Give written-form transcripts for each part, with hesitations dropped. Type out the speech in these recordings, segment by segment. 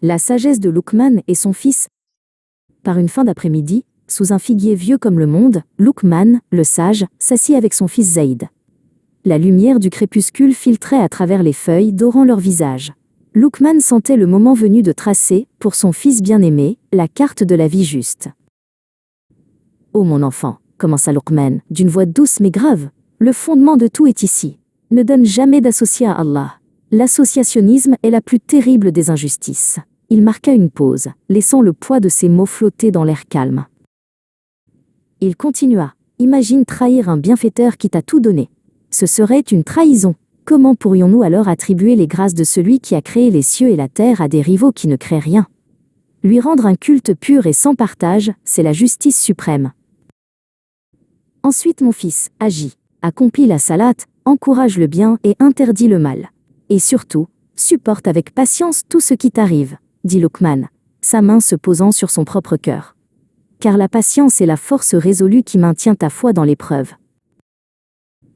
La sagesse de Luqman et son fils. Par une fin d'après-midi, sous un figuier vieux comme le monde, Luqman, le sage, s'assit avec son fils Zaïd. La lumière du crépuscule filtrait à travers les feuilles, dorant leur visage. Luqman sentait le moment venu de tracer, pour son fils bien-aimé, la carte de la vie juste. « Oh mon enfant !» commença Luqman, d'une voix douce mais grave. « Le fondement de tout est ici. Ne donne jamais d'associé à Allah. L'associationnisme est la plus terrible des injustices. » Il marqua une pause, laissant le poids de ses mots flotter dans l'air calme. Il continua. « Imagine trahir un bienfaiteur qui t'a tout donné. Ce serait une trahison. Comment pourrions-nous alors attribuer les grâces de celui qui a créé les cieux et la terre à des rivaux qui ne créent rien? Lui rendre un culte pur et sans partage, c'est la justice suprême. Ensuite mon fils, agis. Accomplis la salate, encourage le bien et interdis le mal. Et surtout, supporte avec patience tout ce qui t'arrive, dit Luqman, sa main se posant sur son propre cœur. Car la patience est la force résolue qui maintient ta foi dans l'épreuve.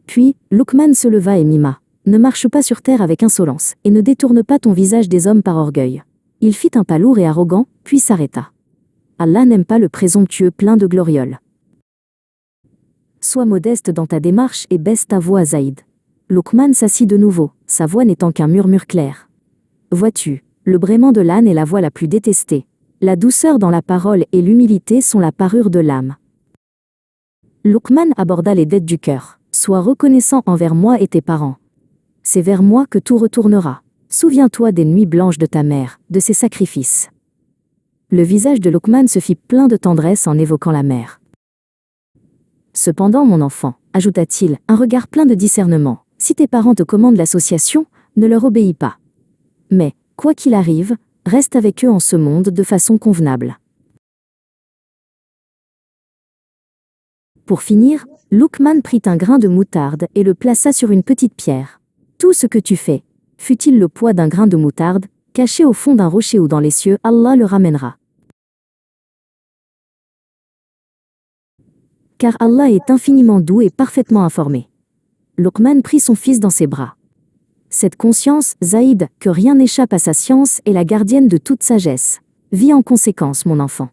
Puis, Luqman se leva et mima. Ne marche pas sur terre avec insolence, et ne détourne pas ton visage des hommes par orgueil. Il fit un pas lourd et arrogant, puis s'arrêta. Allah n'aime pas le présomptueux plein de glorioles. Sois modeste dans ta démarche et baisse ta voix, Zaïd. Luqman s'assit de nouveau, sa voix n'étant qu'un murmure clair. Vois-tu, le braiement de l'âne est la voix la plus détestée. La douceur dans la parole et l'humilité sont la parure de l'âme. Luqman aborda les dettes du cœur. Sois reconnaissant envers moi et tes parents. C'est vers moi que tout retournera. Souviens-toi des nuits blanches de ta mère, de ses sacrifices. Le visage de Luqman se fit plein de tendresse en évoquant la mère. Cependant, mon enfant, ajouta-t-il, un regard plein de discernement, si tes parents te commandent l'association, ne leur obéis pas. Mais, quoi qu'il arrive, reste avec eux en ce monde de façon convenable. Pour finir, Luqman prit un grain de moutarde et le plaça sur une petite pierre. Tout ce que tu fais, fût-il le poids d'un grain de moutarde, caché au fond d'un rocher ou dans les cieux, Allah le ramènera. Car Allah est infiniment doux et parfaitement informé. Luqman prit son fils dans ses bras. Cette conscience, Zaïd, que rien n'échappe à sa science, est la gardienne de toute sagesse. Vis en conséquence, mon enfant.